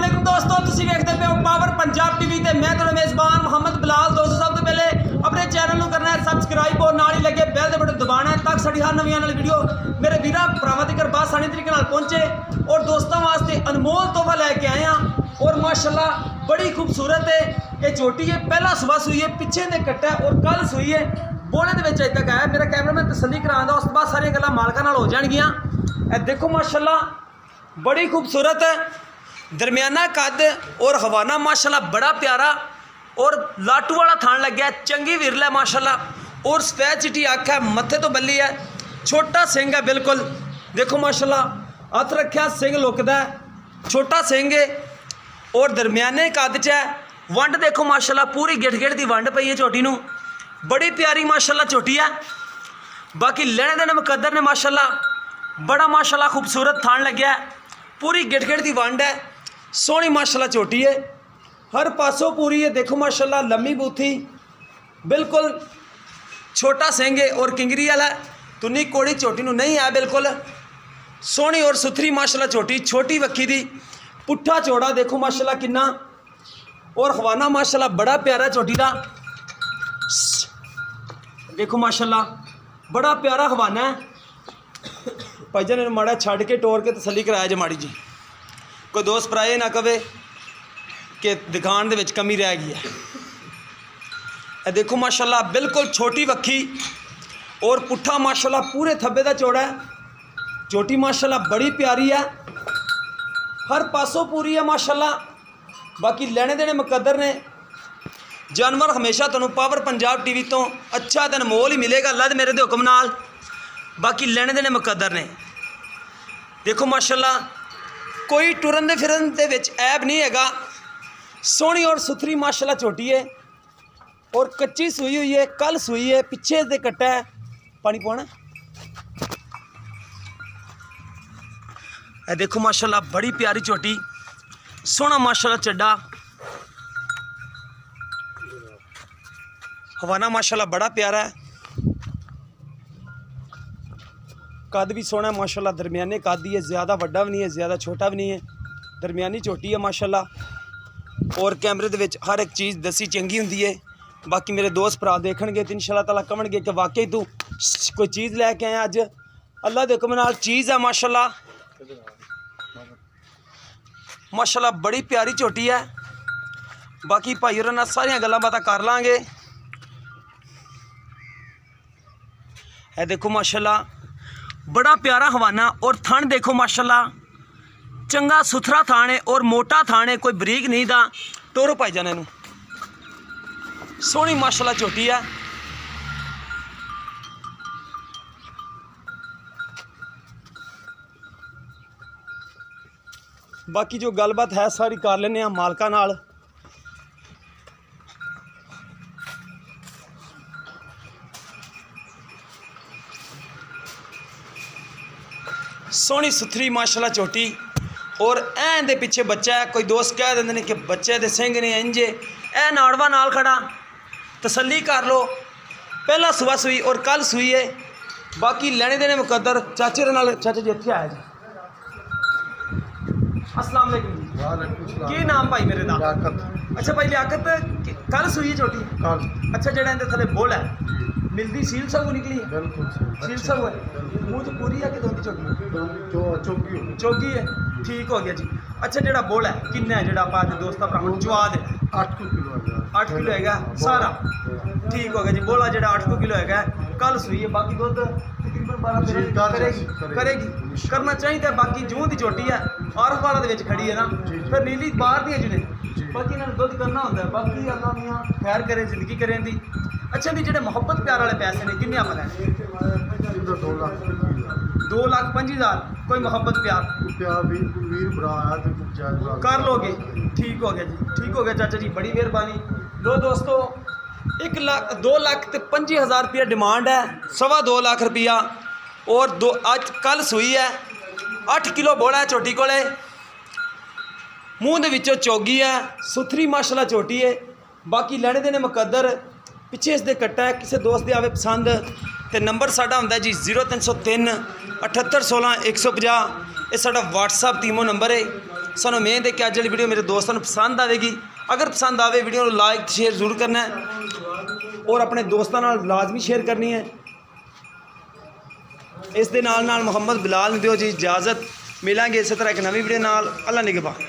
वालेकुम दोस्तों, तुसीं वेखदे पे हो पावर पंजाब टीवी ते मैं तुहाडा मेज़बान मोहम्मद बिलाल। दोस्तों सब तो पहले अपने चैनल को करना है सबसक्राइब और नाल ही लगे बैल दे बटन दबाना है ताकि साडी हर नवीं आने वाली वीडियो मेरे वीरां भरावां तक आसानी तरीके नाल पहुंचे। और दोस्तों वास्ते अनमोल तोहफा लैके आए हैं और माशाल्लाह बड़ी खूबसूरत है। ये झोटी है, पहला सुबह सुई है, पिछे दे कट्टा है और कल सुई है। बोले दे विच अजे तक आया मेरा कैमरामैन तसल्ली करांदा, उस बाद सारियां गल्लां मालकां नाल हो जाणगियां। ए देखो माशाल्लाह बड़ी खूबसूरत है, दरमियाना कद और हवाना माशाल्लाह बड़ा प्यारा और लाटू वाला थान लग गया, चंगी विरल है माशाल्लाह। और सफेद चिट्टी अख है, मत्थे तो बल्ली है, छोटा सिंह है बिल्कुल। देखो माशाल्लाह हथ रखा सिंह लुकदा है, छोटा सिंह है और दरमियाने कद च है। वंड देखो माशाल्लाह पूरी गिठ गिठ की वंड पई है झोटी नूं, बड़ी प्यारी माशाल्लाह झोटी है। बाकी लेने देने मुकद्दर ने माशाल्लाह बड़ा माशाल्लाह खूबसूरत थान लग्या है, पूरी गिठ गिठ की वंड है, सोहनी माशाल्लाह झोटी है, हर पासों पूरी है। देखो माशाल्लाह लम्मी बूथी बिल्कुल, छोटा सिंह है और किंगरी वाला तुन्नी कोड़ी झोटी नूं नहीं है, बिल्कुल सोहनी और सुथरी माशाल्लाह झोटी, छोटी वक्खी दी, पुट्ठा चौड़ा देखो माशाल्लाह किन्ना। और हवाना माशाल्लाह बड़ा प्यारा झोटी का, देखो माशाल्लाह बड़ा प्यारा हवाना है। भाईजान ने माड़ा छड़ के टोर के तसली कराया जे माड़ी जी, कोई दोस्त भरा ना कहे कि दिखाने दे विच कमी रह गई है। देखो माशाल्लाह बिल्कुल छोटी वक्खी और पुट्ठा माशाल्लाह पूरे थब्बे का चौड़ा है। झोटी माशाल्लाह बड़ी प्यारी है, हर पासों पूरी है माशाल्लाह। बाकी लेने देने मुकद्दर ने, जानवर हमेशा तुहानूं पावर पंजाब टीवी तो अच्छा ते अनमोल ही मिलेगा अल्लाह दे मेरे दे हुक्म नाल। बाकी लेने देने मुकद्दर ने। देखो माशाल्लाह कोई टुरन दे फिरन दे विच ऐब नहीं हैगा, सोहनी और सुथरी माशाल्लाह झोटी है और कच्ची सूई हुई है, कल सूई है, पिछे दे कट्टा है। पानी पाना है। देखो माशाल्लाह बड़ी प्यारी झोटी, सोहना माशाल्लाह चड्डा, हवाना माशाल्लाह बड़ा प्यारा है, कद भी सोहना है माशाल्लाह, दरमियाने कद ही है, ज़्यादा वड्डा भी नहीं है ज़्यादा छोटा भी नहीं है, दरमियानी झोटी है माशाल्लाह। और कैमरे दे विच हर एक चीज़ दसी चंगी हुंदी है। बाकी मेरे दोस्त भरा देखणगे तो इंशाअल्लाह ताला कहणगे कि वाकई तू कोई चीज़ लैके आया अज, अल्लाह दे हुक्म नाल चीज़ है माशाल्लाह। माशाल्लाह बड़ी प्यारी झोटी है। बाकी भाई होरां नाल सारियां गल्लां बातां कर लांगे। है देखो माशाल्लाह बड़ा प्यारा हवाना और थन देखो माशाल्लाह चंगा सुथरा थान है और मोटा थान है, कोई बरीक नहीं दा। टोरो पाई जाने नूं, सोहनी माशाल्लाह झोटी है। बाकी जो गलबात है सारी कर लेने मालका नाल। सोहनी सुथरी माशाल्लाह झोटी और ऐन दे पिछे बच्चा है। कोई दोस्त कह देंगे कि बच्चे दे सिंह ने इंजे, ऐ नाड़वा नाल खड़ा, तसल्ली कर लो, पहला सुबह सुई और कल सुई है। बाकी लेने देने मुकद्दर चाचे नाल। चाचा जी इत्थे आया जी, अस्सलाम वालेकुम जी। वालेकुम सलाम। की नाम भाई मेरे दा? लियाकत। अच्छा भाई लियाकत कल सुई है झोटी? कल। अच्छा जेड़ा इहदे थले बोल है मिलदी सील सब निकली है? बिल्कुल सील सब है, मुँह तो पूरी है कि दोंदी झोटी? चौकी चौकी है, ठीक हो गया जी। अच्छा जेड़ा बोल है किन्ना है, जेड़ा आप दोस्तां भरावां चवा दे? 8 किलो है। 8 किलो हैगा सारा, ठीक हो गया जी। बोला जेड़ा 8 किलो हैगा कल सुई है। बाकी दुध तकरीबन 12 करेगी, करना चाहिए। बाकी जूं की झोटी है आरफ वाला दे विच खड़ी है ना, फिर नीली बाहर दी जुने, बाकी इन्होंने दुध करना होंदा है। बाकी अल्लाह मियां खैर करे, जिंदगी करें दी। अच्छा भी जेडे मुहब्बत प्यार वाले पैसे ने किन्ने आप लैने? 2,25,000। कोई मुहब्बत प्यार कर लोगे, ठीक हो गया जी, ठीक हो गया चाचा जी, बड़ी मेहरबानी। लो दोस्तों 2,25,000 रुपया डिमांड है, 2.25 लाख रुपया। और अज कल सुई है, 8 किलो बोला है झोटी कोले, मूँह दे विचों चौगी है, सुथरी माशाल्लाह झोटी है। बाकी लेने देने मुकद्दर, पिछे इसके कट्टा है। किसी दोस्त दे आवे पसंद तो नंबर साडा हुंदा जी 0303 78 16 150। ये साडा व्हाट्सअप तीमो नंबर है। ਸਾਨੂੰ ਉਮੀਦ ਹੈ ਕਿ ਅੱਜ ਵਾਲੀ ਵੀਡੀਓ ਮੇਰੇ ਦੋਸਤਾਂ ਨੂੰ ਪਸੰਦ ਆਵੇਗੀ। ਅਗਰ ਪਸੰਦ ਆਵੇ ਵੀਡੀਓ ਨੂੰ ਲਾਈਕ ਸ਼ੇਅਰ ਜ਼ਰੂਰ ਕਰਨਾ ਹੈ ਔਰ ਆਪਣੇ ਦੋਸਤਾਂ ਨਾਲ ਲਾਜ਼ਮੀ ਸ਼ੇਅਰ ਕਰਨੀ ਹੈ। ਇਸ ਦੇ ਨਾਲ ਮੁਹੰਮਦ ਬਿਲਾਲ ਨੂੰ ਦਿਓ ਜੀ ਇਜਾਜ਼ਤ। ਮਿਲਾਂਗੇ ਇਸੇ ਤਰ੍ਹਾਂ ਇੱਕ ਨਵੀਂ ਵੀਡੀਓ ਨਾਲ। ਅੱਲਾ ਨਿਗਹਬਾਨ।